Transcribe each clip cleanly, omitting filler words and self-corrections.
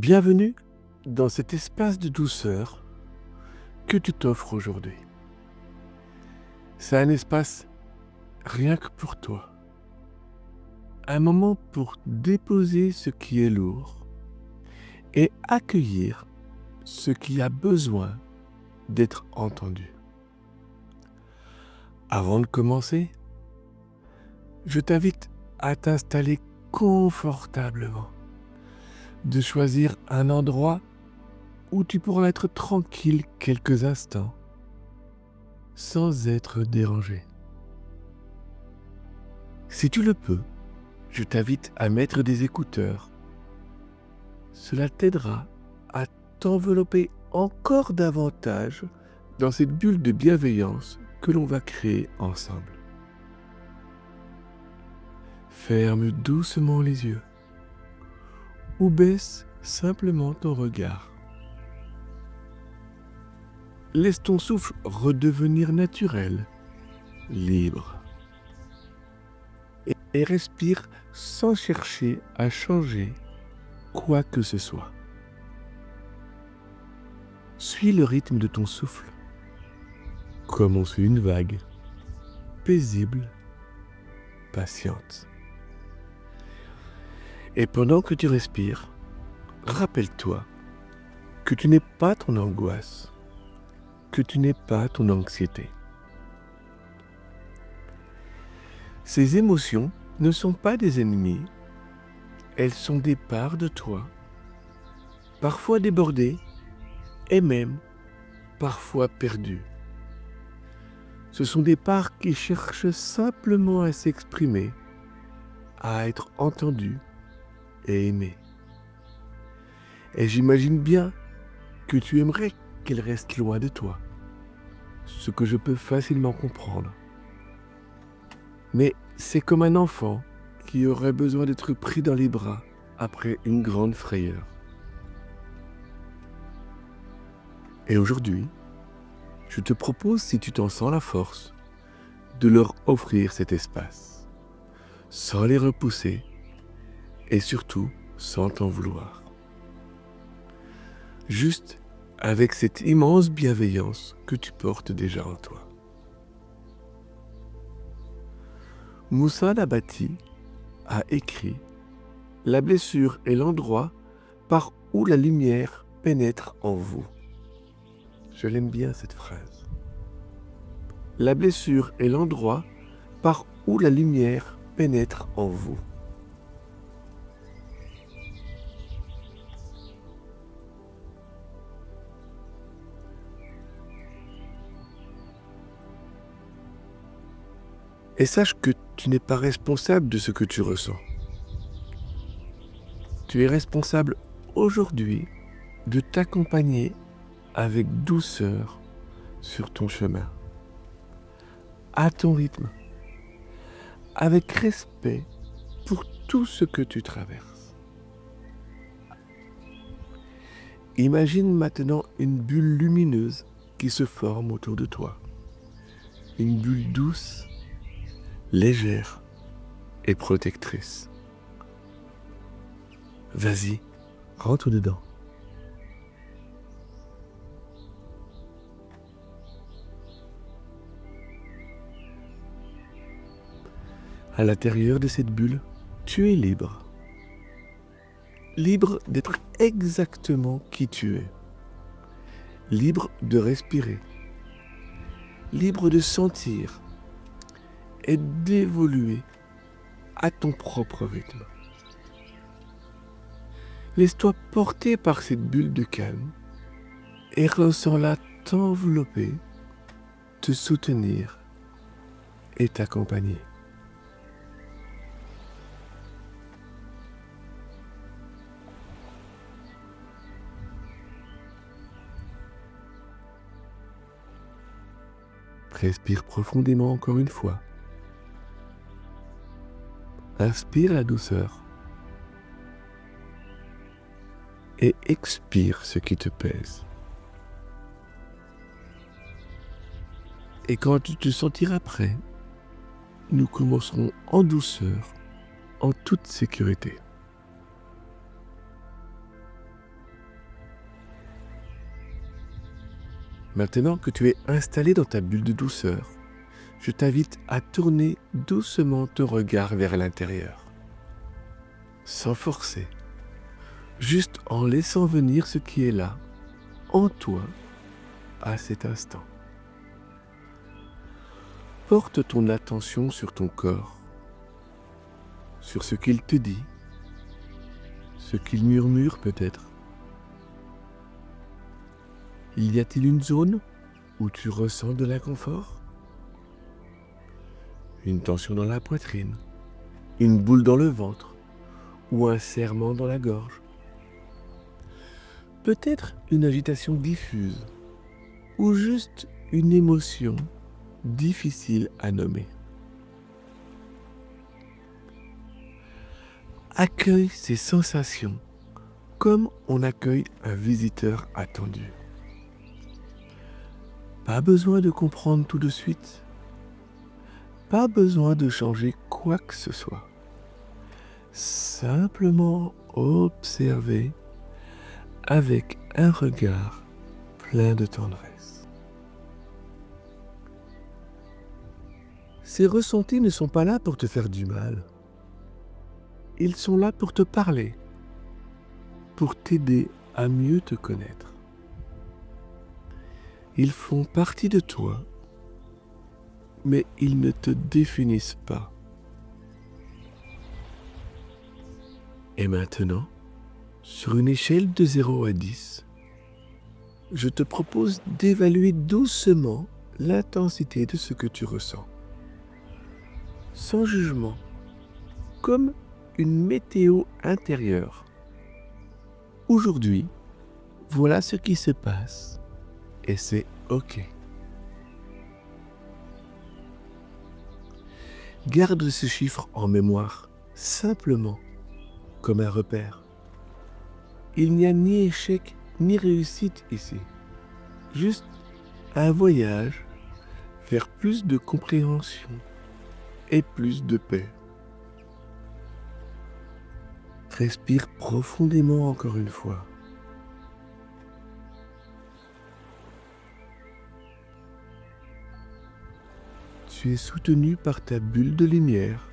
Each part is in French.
Bienvenue dans cet espace de douceur que tu t'offres aujourd'hui. C'est un espace rien que pour toi. Un moment pour déposer ce qui est lourd et accueillir ce qui a besoin d'être entendu. Avant de commencer, je t'invite à t'installer confortablement, de choisir un endroit où tu pourras être tranquille quelques instants, sans être dérangé. Si tu le peux, je t'invite à mettre des écouteurs. Cela t'aidera à t'envelopper encore davantage dans cette bulle de bienveillance que l'on va créer ensemble. Ferme doucement les yeux ou baisse simplement ton regard. Laisse ton souffle redevenir naturel, libre. Et respire sans chercher à changer quoi que ce soit. Suis le rythme de ton souffle, comme on suit une vague, paisible, patiente. Et pendant que tu respires, rappelle-toi que tu n'es pas ton angoisse, que tu n'es pas ton anxiété. Ces émotions ne sont pas des ennemis, elles sont des parts de toi, parfois débordées et même parfois perdues. Ce sont des parts qui cherchent simplement à s'exprimer, à être entendues et aimées. Et j'imagine bien que tu aimerais qu'elles restent loin de toi, ce que je peux facilement comprendre. Mais c'est comme un enfant qui aurait besoin d'être pris dans les bras après une grande frayeur. Et aujourd'hui, je te propose, si tu t'en sens la force, de leur offrir cet espace, sans les repousser et surtout sans t'en vouloir. Juste avec cette immense bienveillance que tu portes déjà en toi. Moussa Nabati a écrit « La blessure est l'endroit par où la lumière pénètre en vous ». Je l'aime bien cette phrase. La blessure est l'endroit par où la lumière pénètre en vous. Et sache que tu n'es pas responsable de ce que tu ressens. Tu es responsable aujourd'hui de t'accompagner avec douceur sur ton chemin, à ton rythme, avec respect pour tout ce que tu traverses. Imagine maintenant une bulle lumineuse qui se forme autour de toi. Une bulle douce, légère et protectrice. Vas-y, rentre dedans. À l'intérieur de cette bulle, tu es libre. Libre d'être exactement qui tu es. Libre de respirer. Libre de sentir et d'évoluer à ton propre rythme. Laisse-toi porter par cette bulle de calme et ressens-la t'envelopper, te soutenir et t'accompagner. Respire profondément encore une fois. Inspire la douceur et expire ce qui te pèse. Et quand tu te sentiras prêt, nous commencerons en douceur, en toute sécurité. Maintenant que tu es installé dans ta bulle de douceur, je t'invite à tourner doucement ton regard vers l'intérieur, sans forcer, juste en laissant venir ce qui est là, en toi, à cet instant. Porte ton attention sur ton corps, sur ce qu'il te dit, ce qu'il murmure peut-être. Y a-t-il une zone où tu ressens de l'inconfort? Une tension dans la poitrine, une boule dans le ventre ou un serrement dans la gorge? Peut-être une agitation diffuse ou juste une émotion difficile à nommer. Accueille ces sensations comme on accueille un visiteur attendu. Pas besoin de comprendre tout de suite. Pas besoin de changer quoi que ce soit. Simplement observer avec un regard plein de tendresse. Ces ressentis ne sont pas là pour te faire du mal. Ils sont là pour te parler, pour t'aider à mieux te connaître. Ils font partie de toi, mais ils ne te définissent pas. Et maintenant, sur une échelle de 0 à 10, je te propose d'évaluer doucement l'intensité de ce que tu ressens. Sans jugement, comme une météo intérieure. Aujourd'hui, voilà ce qui se passe et c'est OK. Garde ce chiffre en mémoire, simplement, comme un repère. Il n'y a ni échec ni réussite ici, juste un voyage vers plus de compréhension et plus de paix. Respire profondément encore une fois. Tu es soutenu par ta bulle de lumière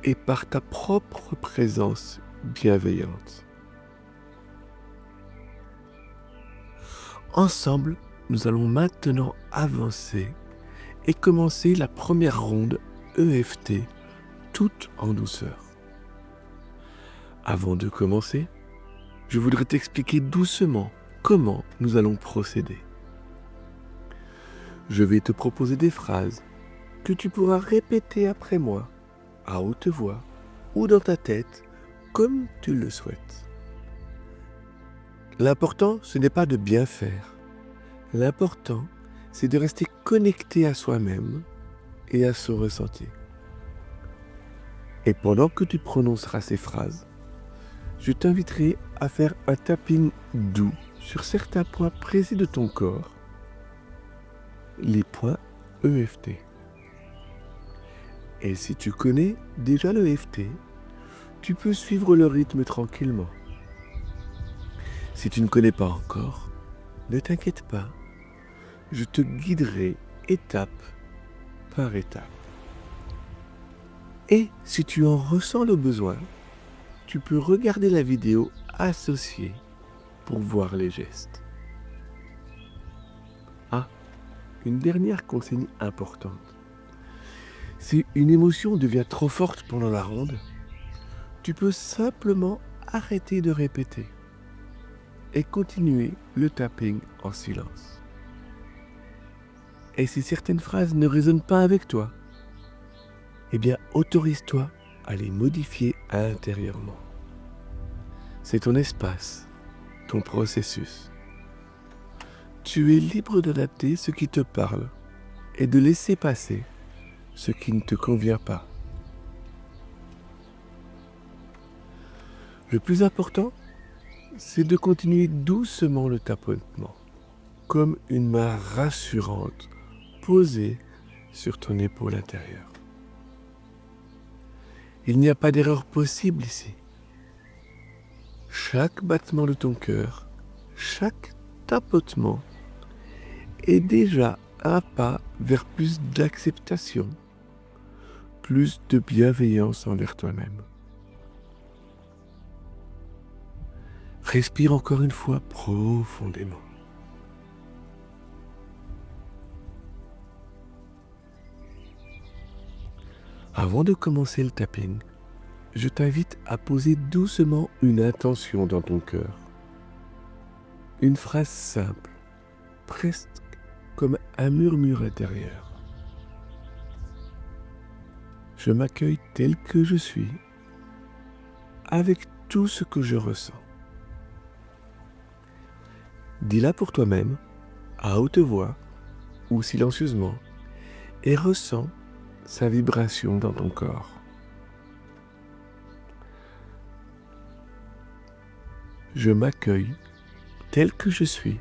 et par ta propre présence bienveillante. Ensemble, nous allons maintenant avancer et commencer la première ronde EFT, toute en douceur. Avant de commencer, je voudrais t'expliquer doucement comment nous allons procéder. Je vais te proposer des phrases que tu pourras répéter après moi, à haute voix ou dans ta tête, comme tu le souhaites. L'important, ce n'est pas de bien faire. L'important, c'est de rester connecté à soi-même et à son ressenti. Et pendant que tu prononceras ces phrases, je t'inviterai à faire un tapping doux sur certains points précis de ton corps, les points EFT. Et si tu connais déjà le EFT, tu peux suivre le rythme tranquillement. Si tu ne connais pas encore, ne t'inquiète pas, je te guiderai étape par étape. Et si tu en ressens le besoin, tu peux regarder la vidéo associée pour voir les gestes. Ah, une dernière consigne importante. Si une émotion devient trop forte pendant la ronde, tu peux simplement arrêter de répéter et continuer le tapping en silence. Et si certaines phrases ne résonnent pas avec toi, eh bien autorise-toi à les modifier intérieurement. C'est ton espace, ton processus. Tu es libre d'adapter ce qui te parle et de laisser passer ce qui ne te convient pas. Le plus important, c'est de continuer doucement le tapotement, comme une main rassurante posée sur ton épaule intérieure. Il n'y a pas d'erreur possible ici. Chaque battement de ton cœur, chaque tapotement est déjà un pas vers plus d'acceptation, plus de bienveillance envers toi-même. Respire encore une fois profondément. Avant de commencer le tapping, je t'invite à poser doucement une intention dans ton cœur. Une phrase simple, presque comme un murmure intérieur. Je m'accueille tel que je suis, avec tout ce que je ressens. Dis-la pour toi-même, à haute voix ou silencieusement, et ressens sa vibration dans ton corps. Je m'accueille tel que je suis,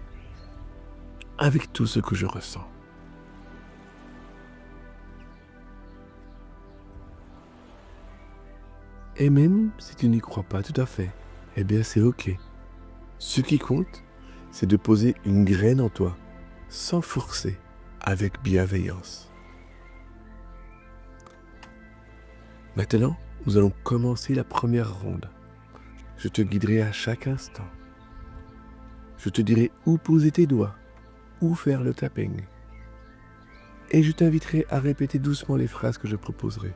avec tout ce que je ressens. Et même si tu n'y crois pas tout à fait, eh bien c'est ok. Ce qui compte, c'est de poser une graine en toi, sans forcer, avec bienveillance. Maintenant, nous allons commencer la première ronde. Je te guiderai à chaque instant. Je te dirai où poser tes doigts, où faire le tapping. Et je t'inviterai à répéter doucement les phrases que je proposerai.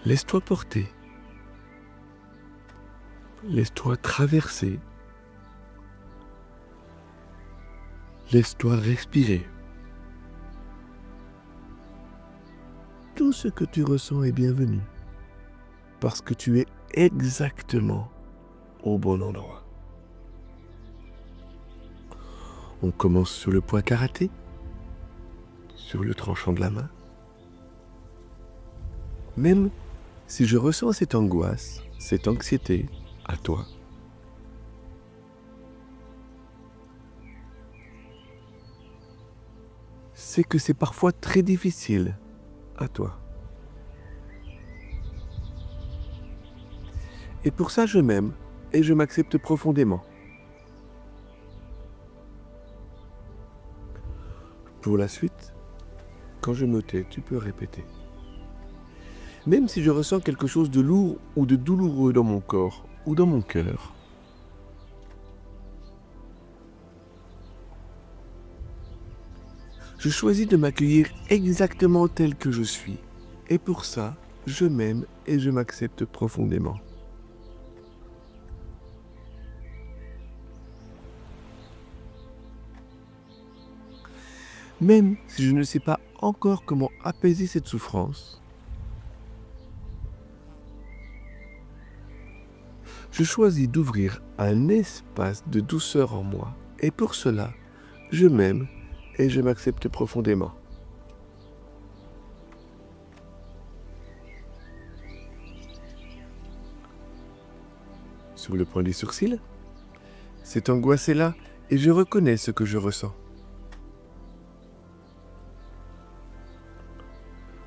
Laisse-toi porter. Laisse-toi traverser. Laisse-toi respirer. Tout ce que tu ressens est bienvenu, parce que tu es exactement au bon endroit. On commence sur le point karaté, sur le tranchant de la main. Même si je ressens cette angoisse, cette anxiété, à toi, c'est que c'est parfois très difficile, à toi. Et pour ça, je m'aime et je m'accepte profondément. Pour la suite, quand je me tais, tu peux répéter. Même si je ressens quelque chose de lourd ou de douloureux dans mon corps ou dans mon cœur, je choisis de m'accueillir exactement tel que je suis. Et pour ça, je m'aime et je m'accepte profondément. Même si je ne sais pas encore comment apaiser cette souffrance, je choisis d'ouvrir un espace de douceur en moi. Et pour cela, je m'aime et je m'accepte profondément. Sur le point des sourcils, cette angoisse est là et je reconnais ce que je ressens.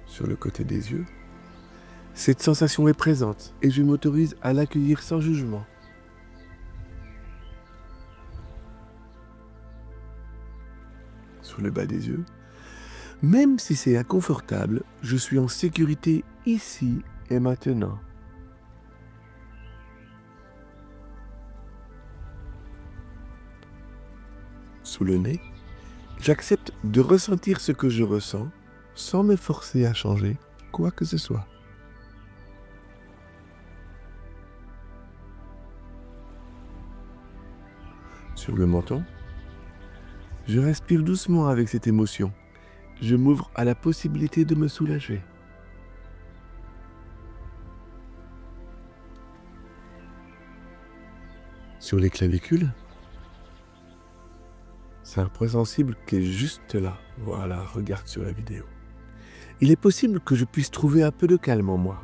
Sur le côté des yeux, cette sensation est présente et je m'autorise à l'accueillir sans jugement. Sur le bas des yeux, même si c'est inconfortable, je suis en sécurité ici et maintenant. Sous le nez, j'accepte de ressentir ce que je ressens sans me forcer à changer quoi que ce soit. Sur le menton, je respire doucement avec cette émotion. Je m'ouvre à la possibilité de me soulager. Sur les clavicules, c'est un point sensible qui est juste là. Voilà, regarde sur la vidéo. Il est possible que je puisse trouver un peu de calme en moi.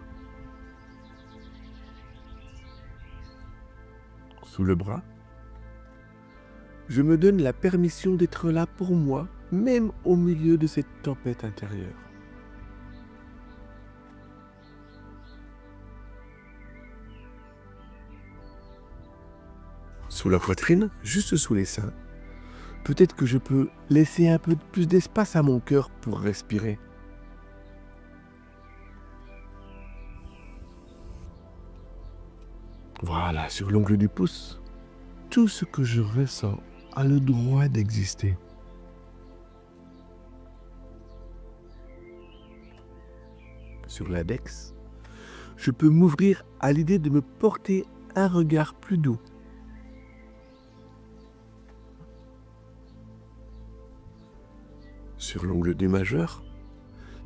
Sous le bras, je me donne la permission d'être là pour moi, même au milieu de cette tempête intérieure. Sous la poitrine, juste sous les seins, Peut-être que je peux laisser un peu plus d'espace à mon cœur pour respirer. Voilà, sur l'ongle du pouce, tout ce que je ressens a le droit d'exister. Sur l'index, je peux m'ouvrir à l'idée de me porter un regard plus doux. Sur l'ongle du majeur,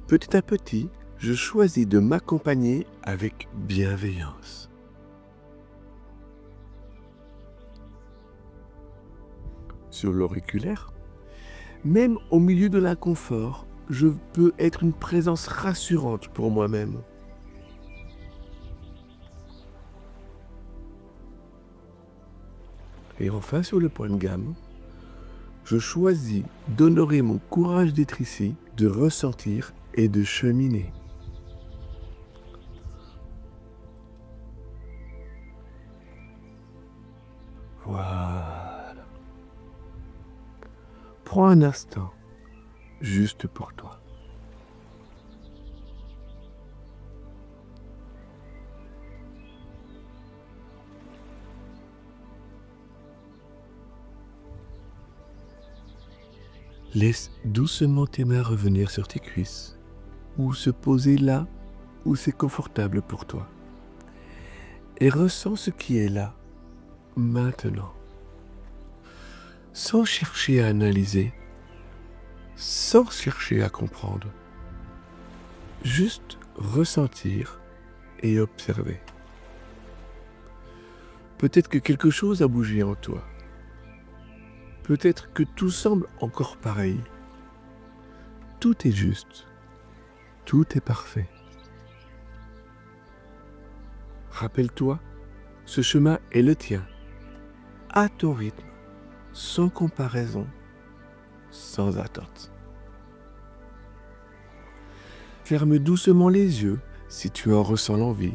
petit à petit, je choisis de m'accompagner avec bienveillance. Sur l'auriculaire, même au milieu de l'inconfort, je peux être une présence rassurante pour moi-même. Et enfin, sur le point de gamme, je choisis d'honorer mon courage d'être ici, de ressentir et de cheminer. Voilà. Prends un instant, juste pour toi. Laisse doucement tes mains revenir sur tes cuisses ou se poser là où c'est confortable pour toi. Et ressens ce qui est là, maintenant. Sans chercher à analyser, sans chercher à comprendre. Juste ressentir et observer. Peut-être que quelque chose a bougé en toi. Peut-être que tout semble encore pareil. Tout est juste. Tout est parfait. Rappelle-toi, ce chemin est le tien, à ton rythme, sans comparaison, sans attente. Ferme doucement les yeux si tu en ressens l'envie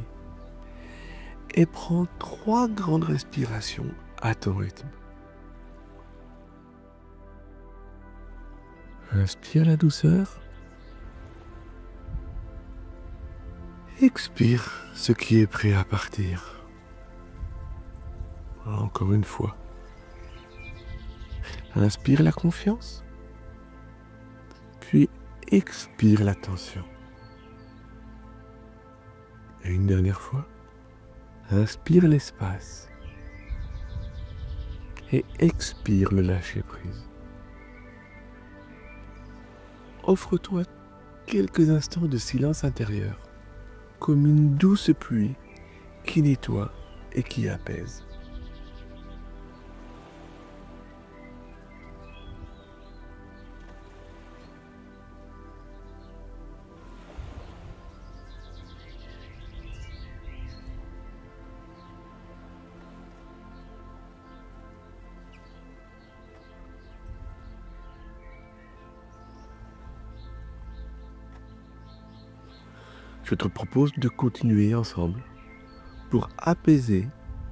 et prends 3 grandes respirations à ton rythme. Inspire la douceur. Expire ce qui est prêt à partir. Encore une fois. Inspire la confiance. Puis expire la tension. Et une dernière fois. Inspire l'espace. Et expire le lâcher-prise. Offre-toi quelques instants de silence intérieur, comme une douce pluie qui nettoie et qui apaise. Je te propose de continuer ensemble pour apaiser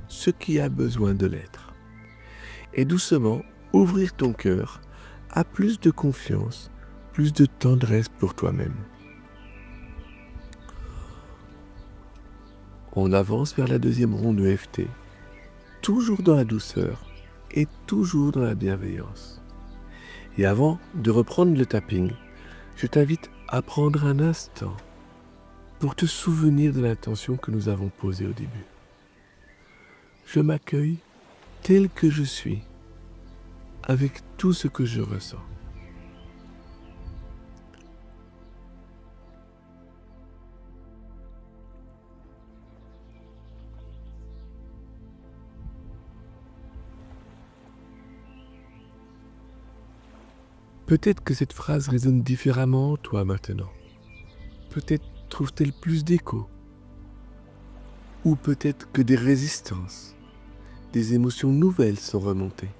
ce qui a besoin de l'être. Et doucement ouvrir ton cœur à plus de confiance, plus de tendresse pour toi-même. On avance vers la deuxième ronde de EFT, toujours dans la douceur et toujours dans la bienveillance. Et avant de reprendre le tapping, je t'invite à prendre un instant pour te souvenir de l'intention que nous avons posée au début. Je m'accueille tel que je suis, avec tout ce que je ressens. Peut-être que cette phrase résonne différemment en toi maintenant. Peut-être trouve-t-elle plus d'écho. Ou peut-être que des résistances, des émotions nouvelles sont remontées.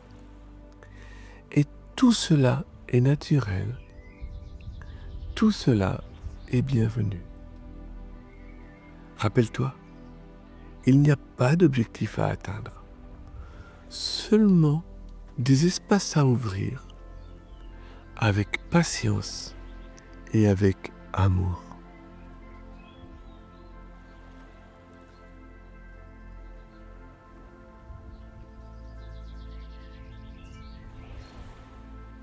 Et tout cela est naturel. Tout cela est bienvenu. Rappelle-toi, il n'y a pas d'objectif à atteindre. Seulement des espaces à ouvrir avec patience et avec amour.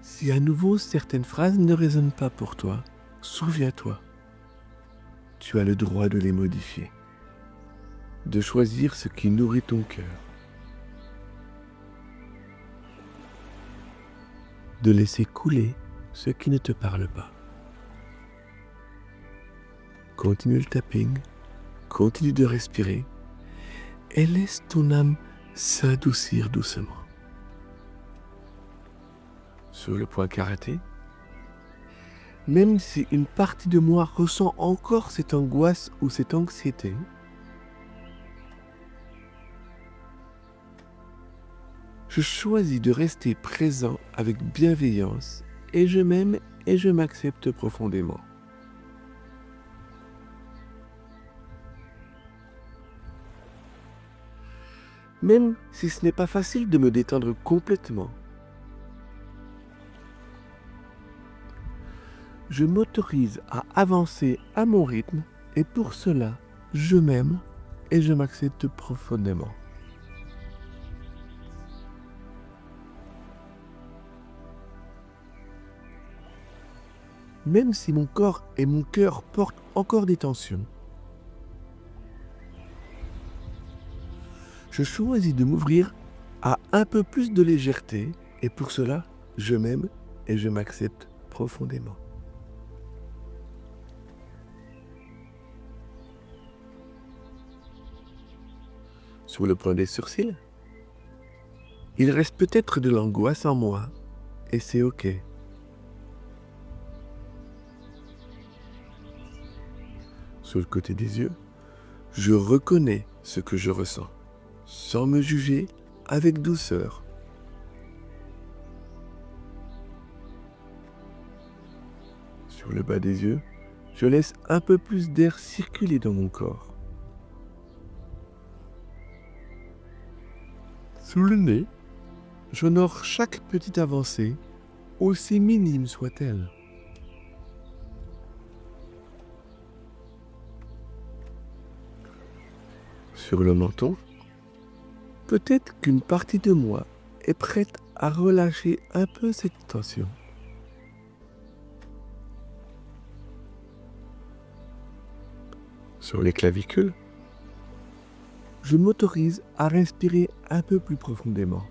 Si à nouveau certaines phrases ne résonnent pas pour toi, souviens-toi, tu as le droit de les modifier, de choisir ce qui nourrit ton cœur, de laisser couler ce qui ne te parle pas. Continue le tapping, continue de respirer et laisse ton âme s'adoucir doucement. Sur le point karaté, même si une partie de moi ressent encore cette angoisse ou cette anxiété, je choisis de rester présent avec bienveillance et je m'aime et je m'accepte profondément. Même si ce n'est pas facile de me détendre complètement, je m'autorise à avancer à mon rythme et pour cela, je m'aime et je m'accepte profondément. Même si mon corps et mon cœur portent encore des tensions, je choisis de m'ouvrir à un peu plus de légèreté et pour cela, je m'aime et je m'accepte profondément. Sur le point des sourcils, il reste peut-être de l'angoisse en moi et c'est ok. Sur le côté des yeux, je reconnais ce que je ressens, sans me juger, avec douceur. Sur le bas des yeux, je laisse un peu plus d'air circuler dans mon corps. Sous le nez, j'honore chaque petite avancée, aussi minime soit-elle. Sur le menton, peut-être qu'une partie de moi est prête à relâcher un peu cette tension. Sur les clavicules, je m'autorise à respirer un peu plus profondément.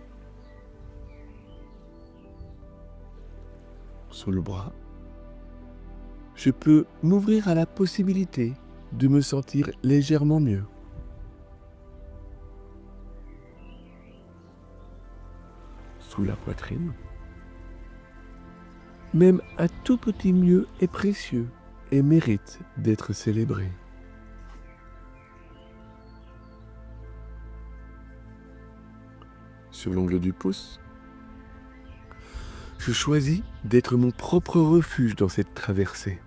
Sous le bras, je peux m'ouvrir à la possibilité de me sentir légèrement mieux. Sous la poitrine, même un tout petit mieux est précieux et mérite d'être célébré. Sur l'ongle du pouce, je choisis d'être mon propre refuge dans cette traversée.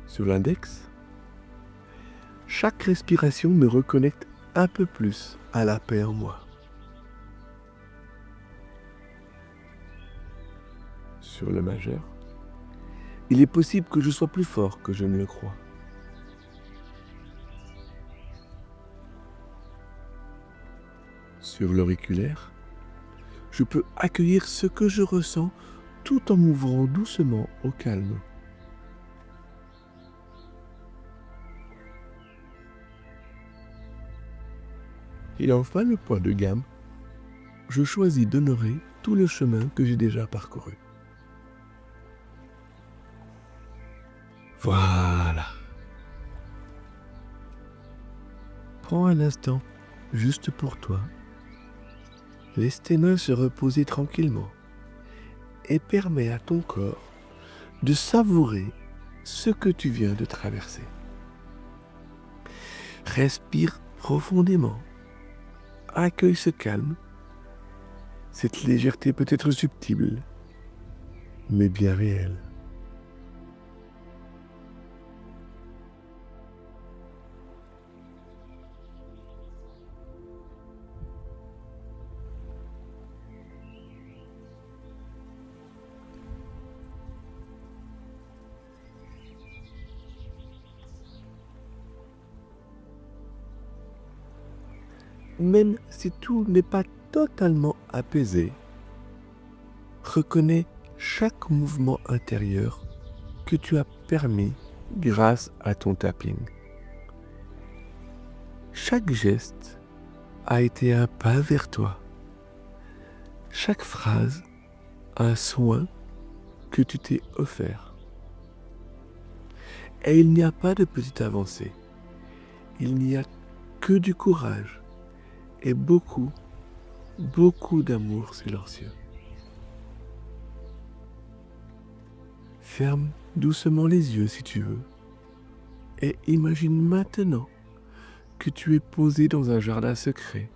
Sur l'index, chaque respiration me reconnecte un peu plus à la paix en moi. Sur le majeur, il est possible que je sois plus fort que je ne le crois. Sur l'auriculaire, je peux accueillir ce que je ressens tout en m'ouvrant doucement au calme. Et enfin le point de gamme, je choisis d'honorer tout le chemin que j'ai déjà parcouru. Voilà. Prends un instant juste pour toi. Laisse tes mains se reposer tranquillement et permets à ton corps de savourer ce que tu viens de traverser. Respire profondément. Accueille ce calme. Cette légèreté peut être subtile, mais bien réelle. même si tout n'est pas totalement apaisé, reconnais chaque mouvement intérieur que tu as permis grâce à ton tapping. Chaque geste a été un pas vers toi. Chaque phrase, un soin que tu t'es offert. Et il n'y a pas de petite avancée. Il n'y a que du courage et beaucoup, beaucoup d'amour silencieux. Ferme doucement les yeux si tu veux et imagine maintenant que tu es posé dans un jardin secret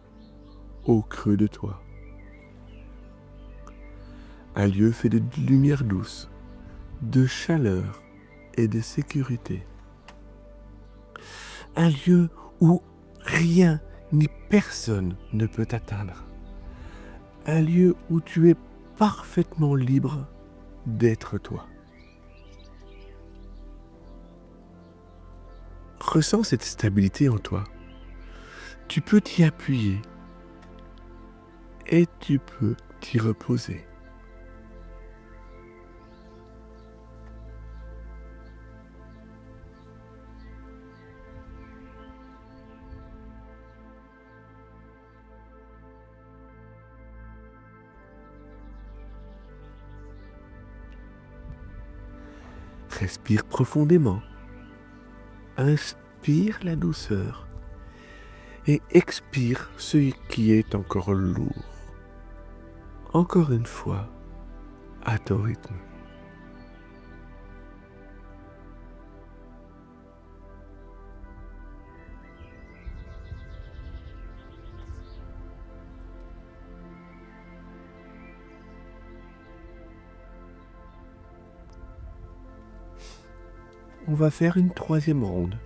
au creux de toi. Un lieu fait de lumière douce, de chaleur et de sécurité. Un lieu où rien ni personne ne peut t'atteindre. Un lieu où tu es parfaitement libre d'être toi. Ressens cette stabilité en toi. Tu peux t'y appuyer et tu peux t'y reposer. Respire profondément. Inspire la douceur et expire ce qui est encore lourd. Encore une fois, à ton rythme. On va faire une troisième ronde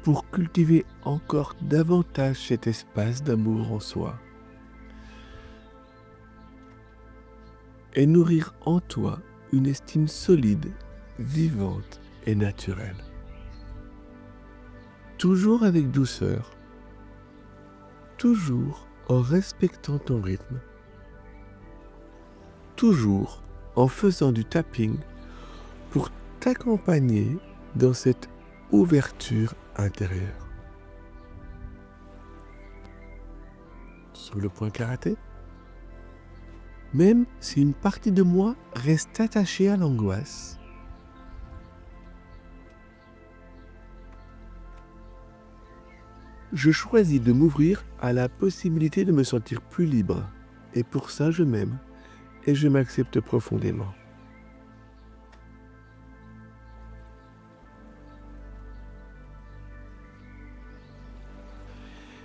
pour cultiver encore davantage cet espace d'amour en soi et nourrir en toi une estime solide, vivante et naturelle. Toujours avec douceur, toujours en respectant ton rythme, toujours en faisant du tapping pour t'accompagner dans cette ouverture intérieure. Sur le point karaté, même si une partie de moi reste attachée à l'angoisse, je choisis de m'ouvrir à la possibilité de me sentir plus libre. Et pour ça, je m'aime et je m'accepte profondément.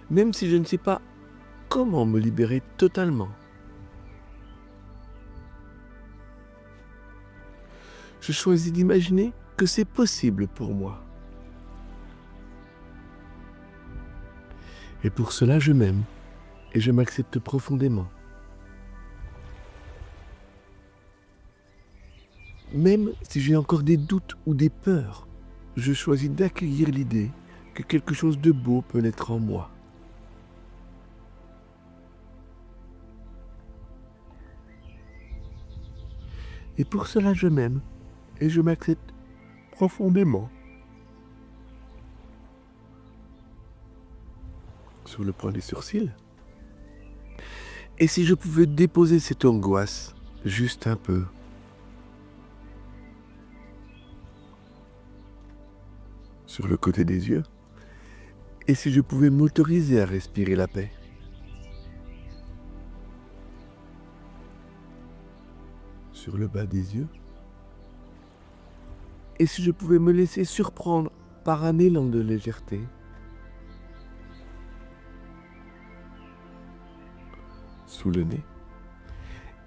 Même si je ne sais pas comment me libérer totalement, je choisis d'imaginer que c'est possible pour moi. Et pour cela, je m'aime et je m'accepte profondément. Même si j'ai encore des doutes ou des peurs, je choisis d'accueillir l'idée que quelque chose de beau peut naître en moi. Et pour cela, je m'aime et je m'accepte profondément. Sur le point des sourcils. Et si je pouvais déposer cette angoisse juste un peu, sur le côté des yeux, et si je pouvais m'autoriser à respirer la paix, sur le bas des yeux, et si je pouvais me laisser surprendre par un élan de légèreté, sous le nez,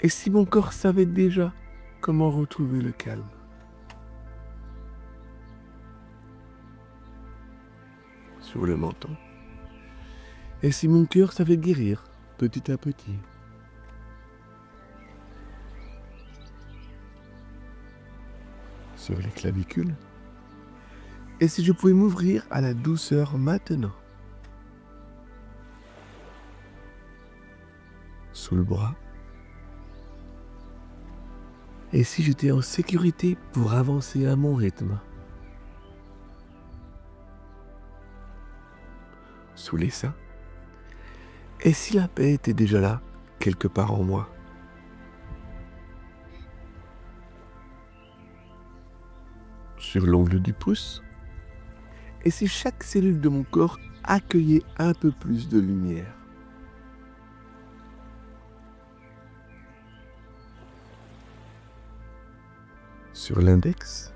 et si mon corps savait déjà comment retrouver le calme. Sur le menton, et si mon cœur savait guérir petit à petit. Sur les clavicules, et si je pouvais m'ouvrir à la douceur maintenant. sous le bras? Et si j'étais en sécurité pour avancer à mon rythme? Sous les seins? Et si la paix était déjà là, quelque part en moi? Sur l'ongle du pouce? Et si chaque cellule de mon corps accueillait un peu plus de lumière? Sur l'index?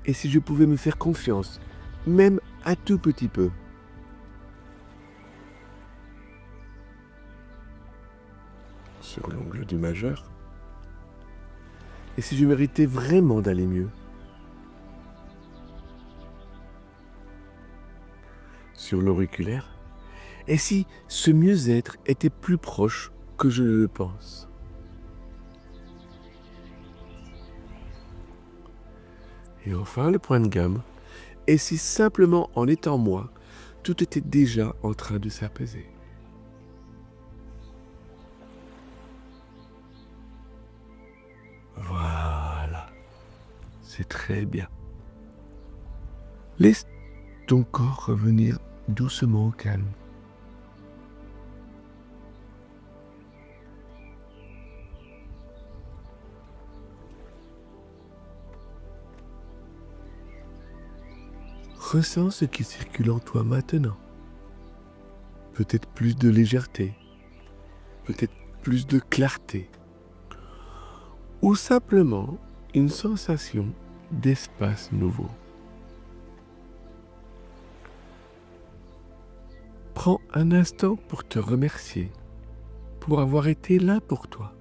Et si je pouvais me faire confiance, même un tout petit peu? Sur l'ongle du majeur? Et si je méritais vraiment d'aller mieux? Sur l'auriculaire? Et si ce mieux-être était plus proche que je ne le pense? Et enfin, le point de gamme. Et si simplement en étant moi, tout était déjà en train de s'apaiser? Voilà, c'est très bien. Laisse ton corps revenir doucement au calme. Ressens ce qui circule en toi maintenant. Peut-être plus de légèreté, peut-être plus de clarté, ou simplement une sensation d'espace nouveau. Prends un instant pour te remercier, pour avoir été là pour toi,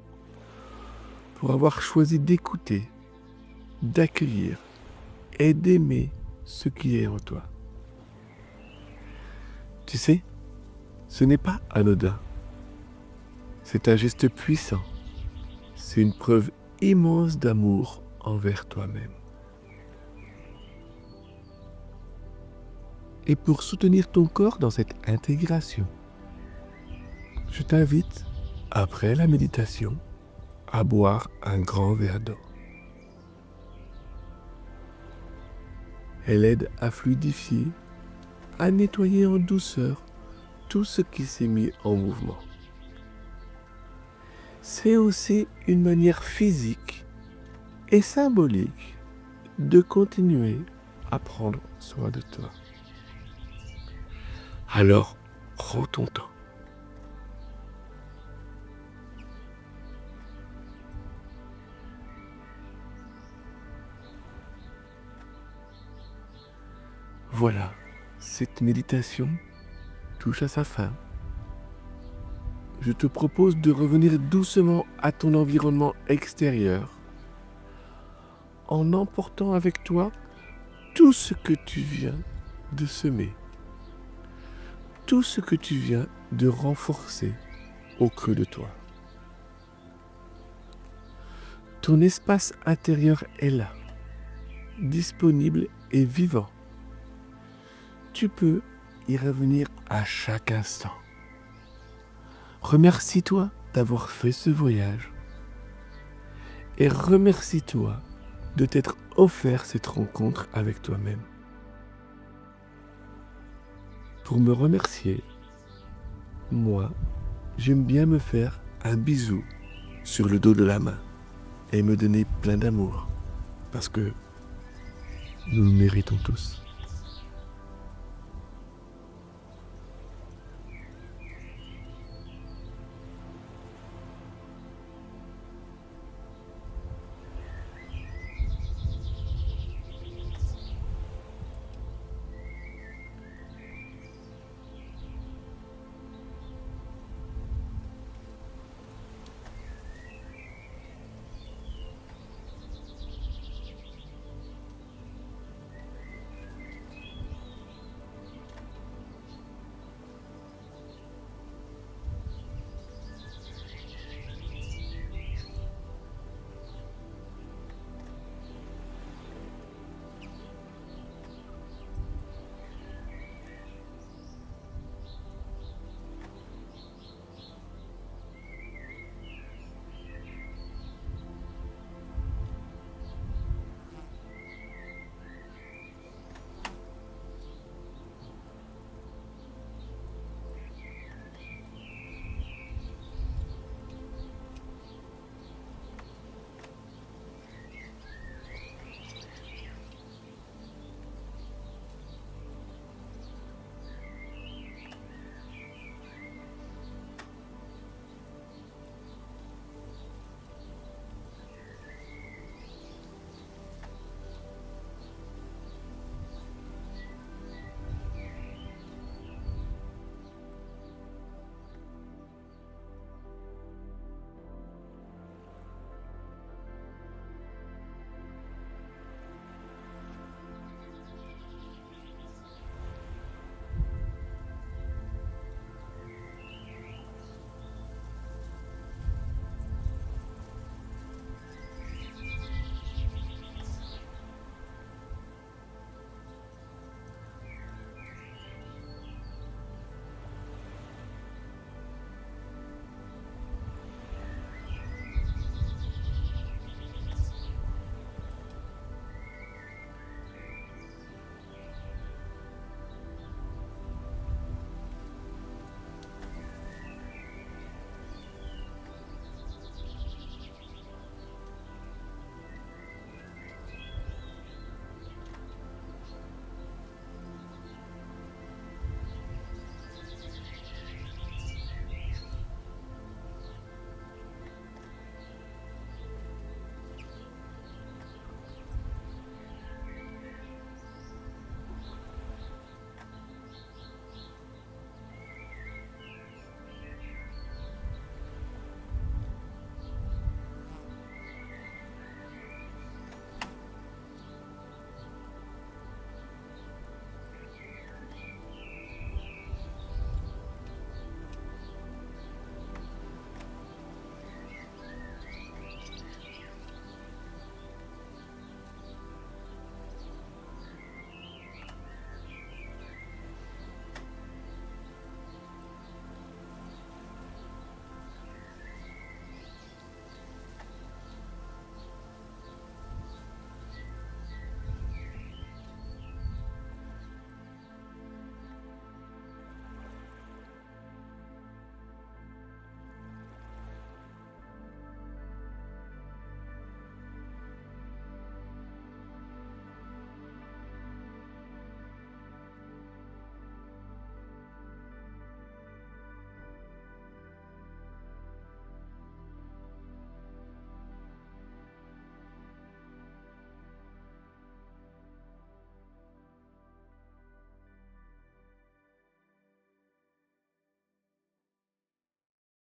pour avoir choisi d'écouter, d'accueillir et d'aimer ce qui est en toi. Tu sais, ce n'est pas anodin. C'est un geste puissant. C'est une preuve immense d'amour envers toi-même. Et pour soutenir ton corps dans cette intégration, je t'invite, après la méditation, à boire un grand verre d'eau. Elle aide à fluidifier, à nettoyer en douceur tout ce qui s'est mis en mouvement. C'est aussi une manière physique et symbolique de continuer à prendre soin de toi. Alors, prends ton temps. Voilà, cette méditation touche à sa fin. Je te propose de revenir doucement à ton environnement extérieur en emportant avec toi tout ce que tu viens de semer, tout ce que tu viens de renforcer au creux de toi. Ton espace intérieur est là, disponible et vivant. Tu peux y revenir à chaque instant. Remercie-toi d'avoir fait ce voyage et remercie-toi de t'être offert cette rencontre avec toi-même. Pour me remercier, moi, j'aime bien me faire un bisou sur le dos de la main et me donner plein d'amour parce que nous le méritons tous.